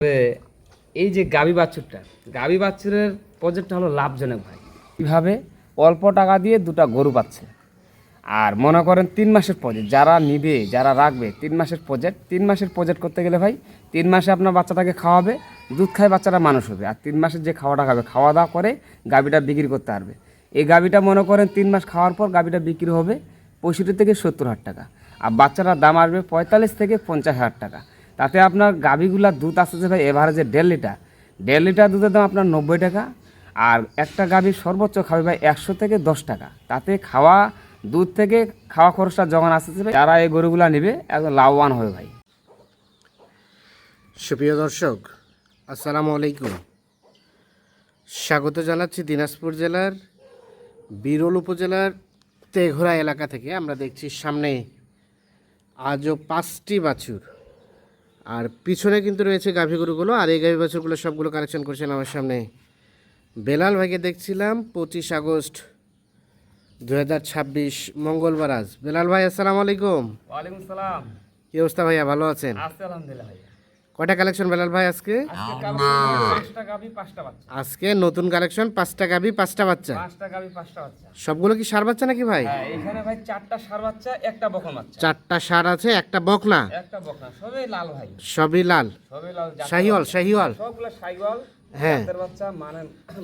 তবে এই যে গাভী বাছুরের প্রজেক্টটা হলো লাভজনক ভাই। কীভাবে? অল্প টাকা দিয়ে দুটা গরু পাচ্ছে। আর মনে করেন 3 মাসের প্রজেক্ট, যারা নিবে যারা রাখবে 3 মাসের প্রজেক্ট। 3 মাসের প্রজেক্ট করতে গেলে ভাই 3 মাসে আপনার বাচ্চাটাকে খাওয়াবে, দুধ খায় বাচ্চাটা মানুষ হবে। আর 3 মাসের যে খাওয়াটা খাবে, খাওয়া দাওয়া করে গাভীটা বিক্রি করতে পারবে। এই গাভীটা মনে করেন 3 মাস খাওয়ার পর গাভীটা বিক্রি হবে 65 থেকে 70,000 টাকা। আর বাচ্চাটার দাম আসবে 45 থেকে 50,000 টাকা। তাতে আপনার গাভীগুলার দুধ আসতেছে ভাই এভারেজে 1.5 লিটার দুধের দাম আপনার 90 টাকা। আর একটা গাভীর সর্বোচ্চ খাবে ভাই 100 থেকে 10 টাকা। তাতে খাওয়া দুধ থেকে খাওয়া খরচটা যখন আসতেছে ভাই, যারা এই গরুগুলা নেবে একদম লাভবান হবে ভাই। সুপ্রিয় দর্শক, আসসালামু আলাইকুম। স্বাগত জানাচ্ছি দিনাজপুর জেলার বিরল উপজেলার তেঘরা এলাকা থেকে। আমরা দেখছি সামনে আজও 5টি বাছুর, আর পিছনে কিন্তু রয়েছে গাভী গরুগুলো। আর এই গাভী বাছুরগুলো সবগুলো কালেকশন করছেন আমার সামনে বেলাল ভাইকে দেখছিলাম 25 আগস্ট 2026 মঙ্গলবার। আজ বেলাল ভাই, আসসালামু আলাইকুম। ওয়ালাইকুম সালাম। কি অবস্থা ভাইয়া, ভালো আছেন? আছি আলহামদুলিল্লাহ ভাই। কয়টা কালেকশন বেলাল ভাই আজকে? আজকে নতুন কালেকশন 5টা গাভী 5টা বাচ্চা। 5টা গাভী 5টা বাচ্চা। সবগুলো কি ষাঁড় বাচ্চা নাকি ভাই? হ্যাঁ, এখানে ভাই 4টা ষাঁড় বাচ্চা, একটা বকনা বাচ্চা। 4টা ষাঁড় আছে, একটা বকনা। একটা বকনা, সবই লাল ভাই। সবই লাল, সবই লাল। শাহিওয়াল। সবগুলো শাহিওয়াল। হ্যাঁ, জাতের বাচ্চা,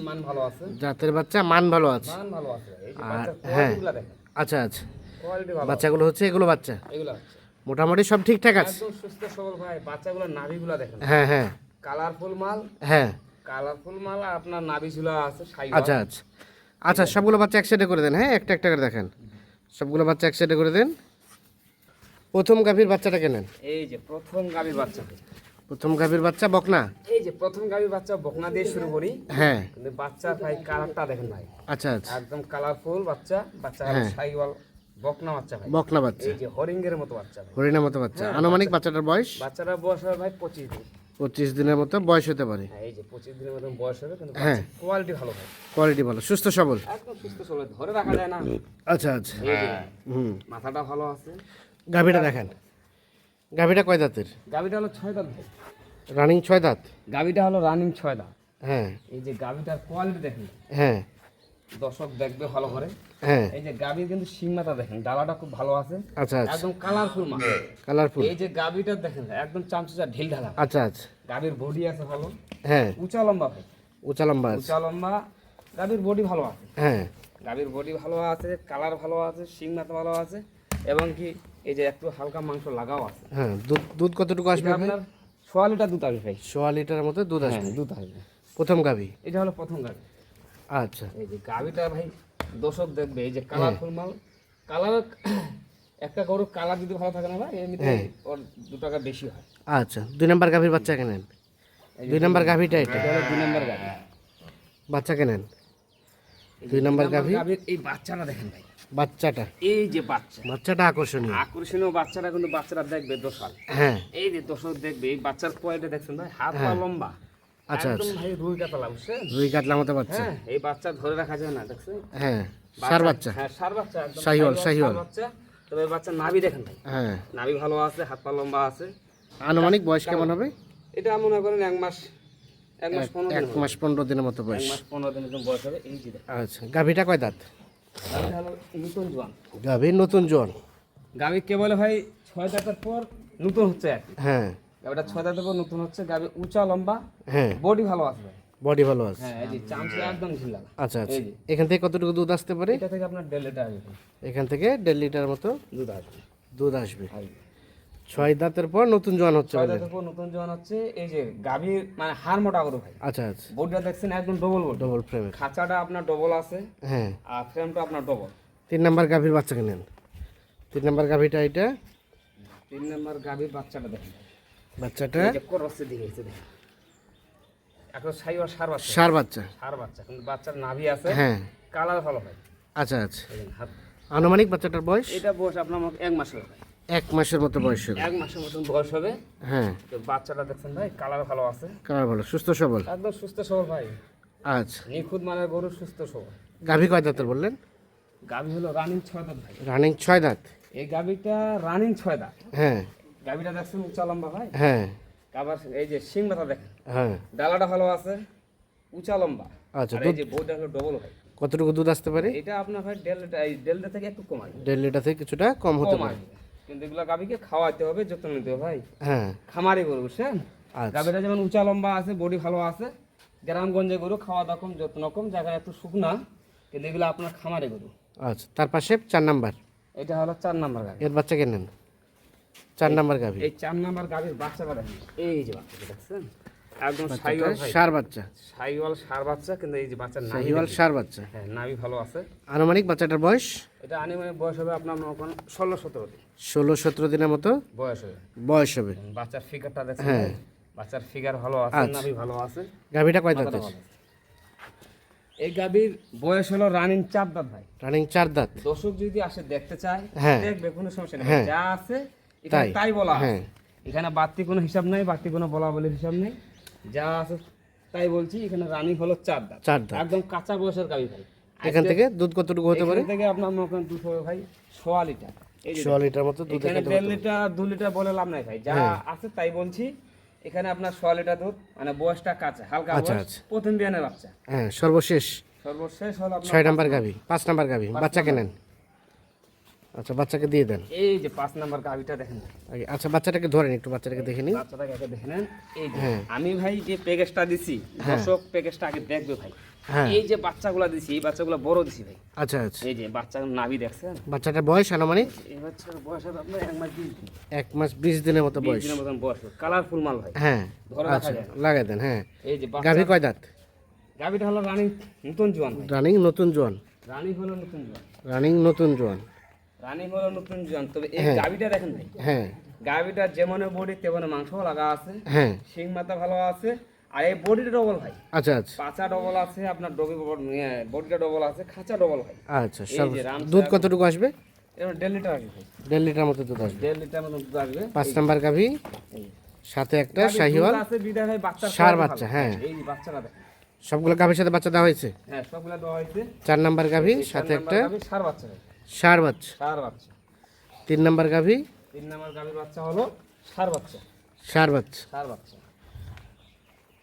মান ভালো আছে। জাতের বাচ্চা মান ভালো আছে। মান ভালো আছে। এই যে আর বাচ্চার হ্যাঁ, কোয়ালিটিগুলো দেখেন। আচ্ছা আচ্ছা, কোয়ালিটি ভালো। বাচ্চাগুলো হচ্ছে এগুলো বাচ্চা এগুলো হচ্ছে মোটামুটি সব ঠিকঠাক আছে। একদম সুস্থ সবল ভাই। বাচ্চাগুলোর নাভিগুলো দেখেন। হ্যাঁ হ্যাঁ কালারফুল মাল। হ্যাঁ, কালারফুল মাল। আর আপনার নাভিগুলো আছে শাহিওয়াল। আচ্ছা আচ্ছা আচ্ছা, সবগুলো বাচ্চা এক সাইডে করে দেন। হ্যাঁ, একটা একটা করে দেখেন। সবগুলো বাচ্চা এক সাইডে করে দেন। প্রথম গাভীর বাচ্চাটাকে নেন। এই যে প্রথম গাভীর বাচ্চা। প্রথম গাভীর বাচ্চা বকনা। এই যে প্রথম গাভীর বাচ্চা বকনা দিয়ে শুরু করি। হ্যাঁ, কিন্তু বাচ্চা ভাই কালারটা দেখেন ভাই। আচ্ছা আচ্ছা, একদম কালারফুল বাচ্চা। বাচ্চা হ্যাঁ। শাহিওয়াল বকনা বাচ্চা ভাই। বকনা বাচ্চা, এই যে হরিঙ্গের মতো বাচ্চা ভাই। হরিণের মতো বাচ্চা। হ্যাঁ, আনুমানিক বাচ্চাটার বয়স বাচ্চাটা বয়স হবে ভাই 25 দিন। 25 দিনের মতো বয়স হতে পারে। হ্যাঁ, এই যে 25 দিনের মতো বয়স হবে। কিন্তু হ্যাঁ, কোয়ালিটি ভালো ভাই। কোয়ালিটি ভালো, সুস্থ সবল, একদম সুস্থ সবল, ধরে রাখা যায় না। আচ্ছা আচ্ছা। এই যে হুম, মাথাটা ভালো আছে। গাভীটা দেখেন। গাভীটা কয় দাঁতের? গাভীটা হলো 6 দাঁত ভাই। রানিং 6 দাঁত। গাভীটা হলো রানিং 6 দাঁত। হ্যাঁ এই যে গাভীটার কোয়ালিটি দেখেন, হ্যাঁ দর্শক দেখবে ভালো করে। হ্যাঁ, এই যে গাভীর কিন্তু শিং মাথা দেখেন, ডালাটা খুব ভালো আছে। আচ্ছা আচ্ছা, একদম কালারফুল মাল। কালারফুল। এই যে গাভীটা দেখেন একদম চামচুচা ঢিল ঢালা। আচ্ছা আচ্ছা, গাভীর বডি আছে ভালো, হ্যাঁ, উঁচা লম্বা ভাই। উঁচা লম্বা আছে। উঁচা লম্বা। গাভীর বডি ভালো আছে। হ্যাঁ, গাভীর বডি ভালো আছে, কালার ভালো আছে, শিং মাথা ভালো আছে। এবং কি এই যে একটু হালকা মাংস লাগাও আছে। হ্যাঁ, দুধ দুধ কতটুকু আসবে ভাই? আপনার 6 লিটার দুধ আসবে ভাই। 1.5 লিটারের মতো দুধ আসবে। হ্যাঁ, দুধ আসবে। প্রথম গাভী। এটা হলো প্রথম গাভী। আচ্ছা, এই যে গাভীটা ভাই দর্শক দেখবে, এই যে কালারফুল মাল। কালার একটা গরুর কালার যদি ভালো থাকে না ভাই, এমনিতে ওর 2 টাকা বেশি হয়। আচ্ছা, 2 নম্বর গাভীর বাচ্চাকে নেন। 2 নম্বর গাভীটা এটা। এটা হলো 2 নম্বর গাভী। বাচ্চাকে নেন। 2 নম্বর গাভী। গাভীর এই বাচ্চাটা দেখেন ভাই। বাচ্চাটা, এই যে বাচ্চাটা আকর্ষণীয়। আকর্ষণীয় বাচ্চাটা, কিন্তু বাচ্চাটা দেখবে দোষাল। হ্যাঁ, এই যে দর্শক দেখবে এই বাচ্চার কোয়ালিটি দেখছেন ভাই, হাত পা লম্বা। আচ্ছা একদম ভাই রুই কাতলা, বুঝছেন? রুই কাতলা মতো বাচ্চা। হ্যাঁ, এই বাচ্চা ধরে রাখা যায় না, দেখছেন? হ্যাঁ, ষাঁড় বাচ্চা। হ্যাঁ, ষাঁড় বাচ্চা একদম শাহিওয়াল, ষাঁড় শাহিওয়াল বাচ্চা। তবে এই বাচ্চার নাভি দেখেন ভাই। হ্যাঁ, নাভি ভালো আছে, হাত পা লম্বা আছে। আনুমানিক বয়স কেমন হবে? এটা মনে করেন 1 মাস 15 দিন। 1 মাস 15 দিনের মতো বয়স। 1 মাস 15 দিনের মতো বয়স হবে। এই যে দেখেন, আচ্ছা, গাভীটা কয় দাঁত? গাভীটা হলো নতুন জোয়ান। গাভীর নতুন জোয়ান। গাভী কে বলে ভাই 6 দাঁতের পর নতুন হচ্ছে আর কি। হ্যাঁ গাভীটা 6 দাঁতের পর নতুন হচ্ছে। গাভী উঁচা লম্বা, হ্যাঁ, বডি ভালো আছে ভাই। বডি ভালো আছে। হ্যাঁ, এই যে চামচা একদম ঢিলা। আচ্ছা আচ্ছা, এই যে এখান থেকে কতটুকু দুধ আসতে পারে? এটা থেকে আপনার 1.5 লিটার আসবে। এখান থেকে 1.5 লিটার মতো দুধ আসবে। দুধ আসবে। আসবে। 6 দাঁতের পর নতুন জোয়ান হচ্ছে 6 বলে। দাঁতের পর নতুন জোয়ান হচ্ছে। এই যে গাভীর মানে হাড় মোটা করো ভাই। আচ্ছা আচ্ছা, বডিটা দেখছেন একদম ডবল বডি। ডবল ফ্রেমের। খাঁচাটা আপনার ডবল আছে, হ্যাঁ, আর ফ্রেমটা আপনার ডবল। 3 নাম্বার গাভীর বাচ্চাকে নেন। 3 নাম্বার গাভীটা এটা। 3 নম্বর গাভীর বাচ্চাটা দেখেন। বাচ্চাটা এই যে করছে দিকে এসে দেখেন। এখন সাইওয়াল ষাঁড় বাচ্চা। ষাঁড় বাচ্চা। ষাঁড় বাচ্চা, কিন্তু বাচ্চার নাভি আছে, হ্যাঁ, কালার ভালো হয়। আচ্ছা আচ্ছা, দেখেন হাত। আনুমানিক বাচ্চাটার বয়স এটা বয়স আপনার 1 মাস হবে ভাই। 1 মাসের মতো বয়স হবে। 1 মাসের মতন বয়স হবে। হ্যাঁ, তো বাচ্চাটা দেখছেন ভাই, কালার ভালো আছে, কালার ভালো, সুস্থ সবল। একদম সুস্থ সবল ভাই। আচ্ছা, নিখুঁত মানের গরু, সুস্থ সবল। গাভী কয় দাঁতের বললেন? গাভী হলো রানিং 6 দাঁত ভাই। রানিং 6 দাঁত। এই গাভীটা রানিং 6 দাঁত। হ্যাঁ গাভীটা দেখছেন উঁচা লম্বা ভাই। হ্যাঁ, আবার এই যে শিং মাথা দেখেন, হ্যাঁ ডালাটা ভালো আছে, উঁচা লম্বা। আচ্ছা, আর এই যে বউটা হলো ডবল ভাই। কতটুকু দুধ আসতে পারে? এটা আপনার ভাই 1.5 লিটার থেকে একটু কম আসবে। 1.5 লিটার থেকে কিছুটা কম হতে কম পারে। আসবে। কিন্তু এগুলো গাভীকে খাওয়াতে হবে, যত্ন নিতে হবে ভাই। হ্যাঁ খামারি গরু বুঝছেন, আচ্ছা গাভীটা যেমন উঁচা লম্বা আছে, বডি ভালো আছে, গ্রামগঞ্জে গরু খাওয়া দাওয়া কম, যত্ন কম, জায়গা একটু শুকনা, কিন্তু এগুলো আপনার খামারি গরু। আচ্ছা, তার পাশে 4 নাম্বার, এটা হলো 4 নাম্বার গাভী। এর বাচ্চা কেনেন 4 নাম্বার গাভী। এই 4 নাম্বার গাভীর বাচ্চাটা দেখেন, এই যে বাচ্চাটা দেখছেন, একদম সাইওয়াল ভাই, সার বাচ্চা, সাইওয়াল সার বাচ্চা, কিন্তু এই যে বাচ্চার নাভি শাহিওয়াল দেখেন। সার বাচ্চা। হ্যাঁ, নাভি ভালো আছে। আনুমানিক বাচ্চাটার বয়স এটা আনুমানিক বয়স হবে আপনার মনে করেন 16-17 দিন 16-17 দিনের মতো বয়স হবে। বয়স হবে। বাচ্চার ফিগারটা দেখেন, হ্যাঁ। বাচ্চার ফিগার ভালো আছে, আচ্ছা। নাভি ভালো আছে, গাভীটা কয় মাথাটা দাঁতের? ভালো আছে। এই গাভীর বয়স হলো রানিং 4 দাঁত ভাই। রানিং 4 দাঁত। দর্শক যদি আসে দেখতে চায়, হ্যাঁ। দেখবে, কোনো সমস্যা নেই। হ্যাঁ। যা আছে এখানে তাই বলা আছে। হ্যাঁ। এখানে বাড়তি কোনো হিসাব নাই, বাড়তি কোনো বলা বলির হিসাব নেই, যা আছে তাই বলছি। এখানে রানিং হলো 4 দাঁত, 4 দাঁত। একদম কাঁচা বয়সের গাভী ভাই। এখান থেকে দুধ কতটুকু হতে পারে? এখান থেকে আপনার মনে করেন দুধ হবে ভাই 1.5 লিটার। এই যে 1.5 লিটার মতো দুধ এখানে এখান 1.5 লিটার 2 লিটার বলে লাভ নাই ভাই, যা আছে তাই বলছি। এখানে আপনার 1.5 লিটার দুধ, মানে বয়সটা কাঁচা, হালকা আচ্ছা, বয়স, আচ্ছা। প্রথম বিয়ানের বাচ্চা। হ্যাঁ, সর্বশেষ সর্বশেষ হলো আপনার 6 নাম্বার গাভী, 5 নাম্বার গাভী, বাচ্চা কেনেন। আচ্ছা, বাচ্চাকে দিয়ে দেন এই যে 5 নাম্বার গাভীটা দেখেন, আগে। আচ্ছা, বাচ্চাটাকে ধরেন, একটু বাচ্চাটাকে দেখে নিন। বাচ্চাটাকে আগে দেখে নেন। এই যে হ্যাঁ। আমি ভাই যে প্যাকেজটা দিছি, দর্শক প্যাকেজটা আগে দেখবে ভাই। হ্যাঁ। এই যে বাচ্চাগুলো দিছি, এই বাচ্চাগুলো বড় দিছি ভাই। আচ্ছা আচ্ছা, এই যে বাচ্চার নাভি দেখছেন, বাচ্চাটার বয়স আনুমানিক এই বাচ্চার বয়স হবে আপনার 1 মাস 20 দিন, 1 মাস 20 দিনের মতো 20 বয়স। দিনের মতন বয়স। কালারফুল মাল ভাই, হ্যাঁ, ধরে আচ্ছা, রাখা যায় না। লাগাই দেন। হ্যাঁ, এই যে গাভী কয় দাঁত? গাভীটা হলো রানিং নতুন জোয়ান ভাই। রানিং নতুন জোয়ান। রানিং হলো নতুন জোয়ান, রানিং নতুন জোয়ান। রানিং হলো নতুন জোয়ান। তবে এই গাভীটা দেখেন ভাই, হ্যাঁ গাভীটা যেমন বডি তেমন মাংস লাগা আছে, হ্যাঁ, শিং মাথা ভালো আছে, আর এই বডিটা ডবল ভাই। আচ্ছা আচ্ছা পাঁচা ডবল আছে, আপনার বডিটা ডবল আছে, খাঁচা ডবল ভাই। আচ্ছা। এই সব যে রামসার- দুধ কতটুকু আসবে? এবার 1.5 লিটার আসবে ভাই, 1.5 লিটার মতো দুধ আসবে। 1.5 লিটার মতো দুধ আসবে। 5 নাম্বার গাভী, এই সাথে একটা গাভীর শাহিওয়াল দুধ আছে বিদায় ভাই, বাচ্চার ষাঁড় quality বাচ্চা, ভালো। হ্যাঁ। এই বাচ্চাটা দেখেন, সবগুলো গাভীর সাথে বাচ্চা দেওয়া হয়েছে। হ্যাঁ সবগুলা দেওয়া হয়েছে। 4 নাম্বার গাভী, এই সাথে 4 একটা নাম্বার গাভীর ষাঁড় বাচ্চা ভাই, ষাঁড় বাচ্চা। ষাঁড় বাচ্চা। 3 নাম্বার গাভী, 3 নাম্বার গাভীর বাচ্চা হলো ষাঁড় বাচ্চা, ষাঁড় বাচ্চা। ষাঁড় বাচ্চা।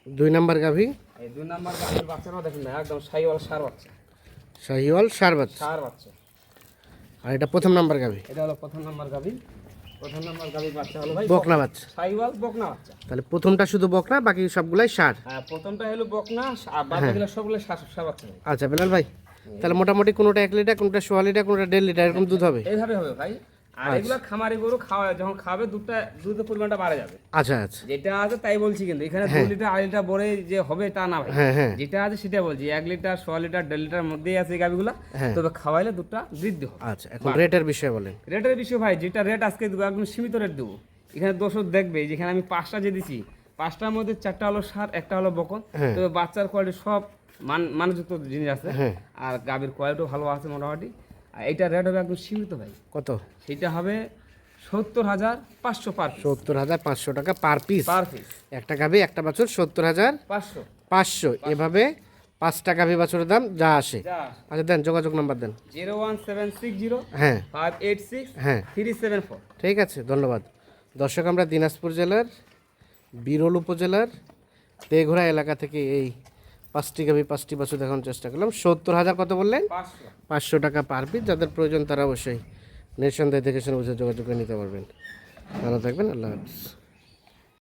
2 নাম্বার গাভী, এই 2 নাম্বার গাভীর বাচ্চাটাও দেখেন না, একদম শাহিওয়াল ষাঁড় বাচ্চা, শাহিওয়াল ষাঁড় বাচ্চা। ষাঁড় বাচ্চা। আর এটা প্রথম নাম্বার গাভী, এটা হলো প্রথম নাম্বার গাভী। প্রথম নাম্বার গাভীর বাচ্চা হলো ভাই বকনা বাচ্চা। শাহিওয়াল বকনা বাচ্চা। তাহলে প্রথমটা শুধু বকনা, বাকি সবগুলাই ষাঁড়। হ্যাঁ, প্রথমটা হলো বকনা, আর বাকিগুলো সবগুলো ষাঁড় বাচ্চা ভাই। আচ্ছা বেলাল ভাই, তাহলে মোটামুটি কোনোটা 1 লিটার, কোনোটা 1.5 লিটার, কোনোটা 1.5 লিটার, এরকম দুধ হবে। এইভাবে হবে ভাই। আর এগুলো খামারি গরু খাওয়া, যখন খাবে দুধের পরিমাণটা বাড়ে যাবে। আচ্ছা আচ্ছা, যেটা আছে তাই বলছি, কিন্তু এখানে 2 লিটার 2.5 লিটার বড়ে যে হবে তা না ভাই। হ্যাঁ হ্যাঁ, যেটা আছে সেটা বলছি, 1 লিটার 1.5 লিটার 1.5 লিটার মধ্যেই আছে এই গাভিগুলো। হ্যাঁ। তবে খাওয়াইলে দুধটা বৃদ্ধি হবে। আচ্ছা। এখন রেটের বিষয়ে বলেন। রেটের বিষয় ভাই, যেটা রেট আজকে দেবো একদম সীমিত রেট দেবো। এখানে দর্শক দেখবে, যেখানে আমি 5টা যে দিছি, 5টার মধ্যে 4টা হলো ষাঁড়, একটা হলো বকন। হ্যাঁ। তবে বাচ্চার কোয়ালিটি সব মানযুক্ত জিনিস আছে, হ্যাঁ। আর গাভীর কোয়ালিটিও ভালো আছে মোটামুটি। আর এইটা রেট হবে একদম সীমিত ভাই, কত? সেটা হবে 70,500 পার পিস। 70,500 টাকা পার পিস। পার পিস একটা গাভী, একটা বাছুর 70,500। 500। এভাবে 5টা গাভী বাছুরের দাম যা আসে। যা আচ্ছা দেন, যোগাযোগ নাম্বার দেন। 01760 হ্যাঁ 586 হ্যাঁ, 374। ঠিক আছে, ধন্যবাদ। দর্শক, আমরা দিনাজপুর জেলার বিরল উপজেলার তেঘোড়া এলাকা থেকে এই 5টি গাভী 5টি বাছুর দেখানোর চেষ্টা করলাম। 70,000 কত বললেন? 500। 500 টাকা পার পিস। যাদের প্রয়োজন তারা অবশ্যই নিঃসন্দেহে দেখে শুনে বুঝে যোগাযোগ করে নিতে পারবেন। ভালো থাকবেন, আল্লাহ হাফিজ।